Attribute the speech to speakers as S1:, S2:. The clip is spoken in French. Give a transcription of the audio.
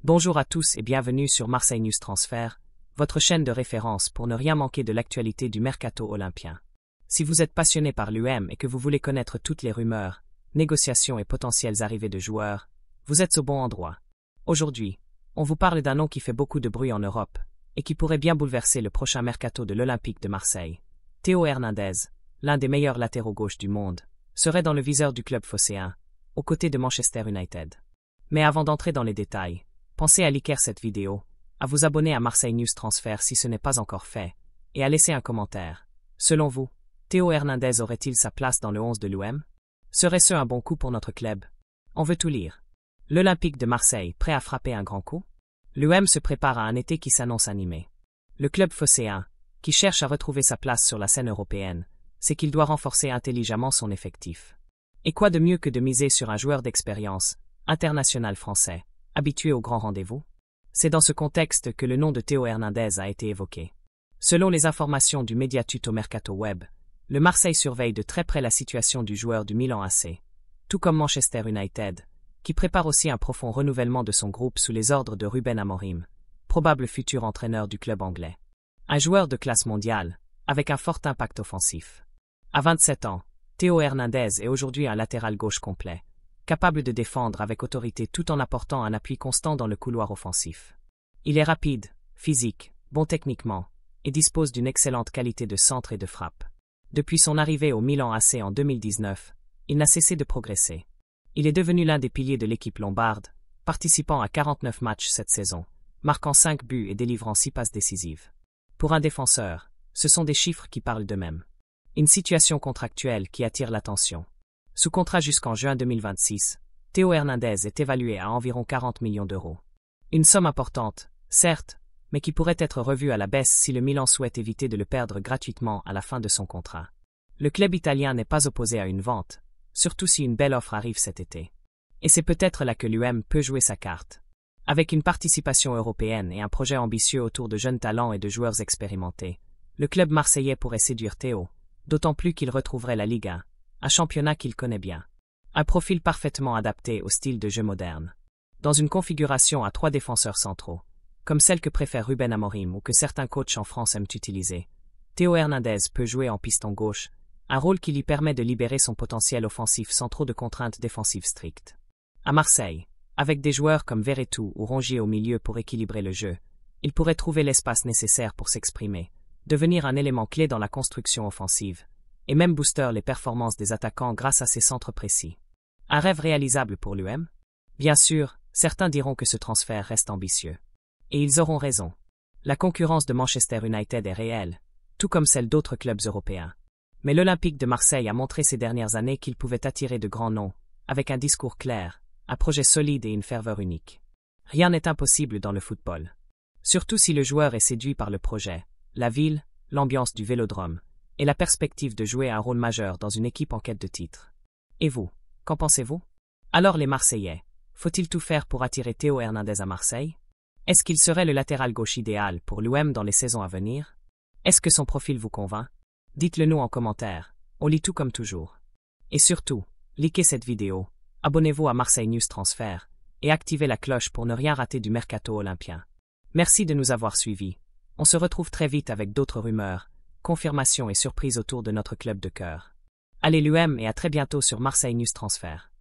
S1: Bonjour à tous et bienvenue sur Marseille News Transfert, votre chaîne de référence pour ne rien manquer de l'actualité du mercato olympien. Si vous êtes passionné par l'UM et que vous voulez connaître toutes les rumeurs, négociations et potentielles arrivées de joueurs, vous êtes au bon endroit. Aujourd'hui, on vous parle d'un nom qui fait beaucoup de bruit en Europe et qui pourrait bien bouleverser le prochain mercato de l'Olympique de Marseille. Théo Hernandez, l'un des meilleurs latéraux gauche du monde, serait dans le viseur du club phocéen, aux côtés de Manchester United. Mais avant d'entrer dans les détails, pensez à liker cette vidéo, à vous abonner à Marseille News Transfert si ce n'est pas encore fait, et à laisser un commentaire. Selon vous, Théo Hernandez aurait-il sa place dans le 11 de l'UM? Serait-ce un bon coup pour notre club? On veut tout lire. L'Olympique de Marseille prêt à frapper un grand coup? L'UM se prépare à un été qui s'annonce animé. Le club phocéen, qui cherche à retrouver sa place sur la scène européenne, sait qu'il doit renforcer intelligemment son effectif. Et quoi de mieux que de miser sur un joueur d'expérience, international français, habitué aux grands rendez-vous? C'est dans ce contexte que le nom de Théo Hernandez a été évoqué. Selon les informations du média Tutto Mercato Web, le Marseille surveille de très près la situation du joueur du Milan AC, tout comme Manchester United, qui prépare aussi un profond renouvellement de son groupe sous les ordres de Ruben Amorim, probable futur entraîneur du club anglais. Un joueur de classe mondiale, avec un fort impact offensif. À 27 ans, Théo Hernandez est aujourd'hui un latéral gauche complet, capable de défendre avec autorité tout en apportant un appui constant dans le couloir offensif. Il est rapide, physique, bon techniquement, et dispose d'une excellente qualité de centre et de frappe. Depuis son arrivée au Milan AC en 2019, il n'a cessé de progresser. Il est devenu l'un des piliers de l'équipe lombarde, participant à 49 matchs cette saison, marquant 5 buts et délivrant 6 passes décisives. Pour un défenseur, ce sont des chiffres qui parlent d'eux-mêmes. Une situation contractuelle qui attire l'attention. Sous contrat jusqu'en juin 2026, Théo Hernandez est évalué à environ 40 millions d'euros. Une somme importante, certes, mais qui pourrait être revue à la baisse si le Milan souhaite éviter de le perdre gratuitement à la fin de son contrat. Le club italien n'est pas opposé à une vente, surtout si une belle offre arrive cet été. Et c'est peut-être là que l'UM peut jouer sa carte. Avec une participation européenne et un projet ambitieux autour de jeunes talents et de joueurs expérimentés, le club marseillais pourrait séduire Théo, d'autant plus qu'il retrouverait la Ligue 1, un championnat qu'il connaît bien. Un profil parfaitement adapté au style de jeu moderne. Dans une configuration à 3 défenseurs centraux, comme celle que préfère Ruben Amorim ou que certains coachs en France aiment utiliser, Théo Hernandez peut jouer en piston gauche, un rôle qui lui permet de libérer son potentiel offensif sans trop de contraintes défensives strictes. À Marseille, avec des joueurs comme Verretou ou Rongier au milieu pour équilibrer le jeu, il pourrait trouver l'espace nécessaire pour s'exprimer, devenir un élément clé dans la construction offensive, et même booster les performances des attaquants grâce à ses centres précis. Un rêve réalisable pour l'UM? Bien sûr, certains diront que ce transfert reste ambitieux. Et ils auront raison. La concurrence de Manchester United est réelle, tout comme celle d'autres clubs européens. Mais l'Olympique de Marseille a montré ces dernières années qu'il pouvait attirer de grands noms, avec un discours clair, un projet solide et une ferveur unique. Rien n'est impossible dans le football. Surtout si le joueur est séduit par le projet, la ville, l'ambiance du Vélodrome, et la perspective de jouer un rôle majeur dans une équipe en quête de titre. Et vous, qu'en pensez-vous? Alors les Marseillais, faut-il tout faire pour attirer Théo Hernandez à Marseille? Est-ce qu'il serait le latéral gauche idéal pour l'UM dans les saisons à venir? Est-ce que son profil vous convainc? Dites-le nous en commentaire, on lit tout comme toujours. Et surtout, likez cette vidéo, abonnez-vous à Marseille News Transfert, et activez la cloche pour ne rien rater du mercato olympien. Merci de nous avoir suivis. On se retrouve très vite avec d'autres rumeurs, confirmations et surprises autour de notre club de cœur. Allez l'UM et à très bientôt sur Marseille News Transfert.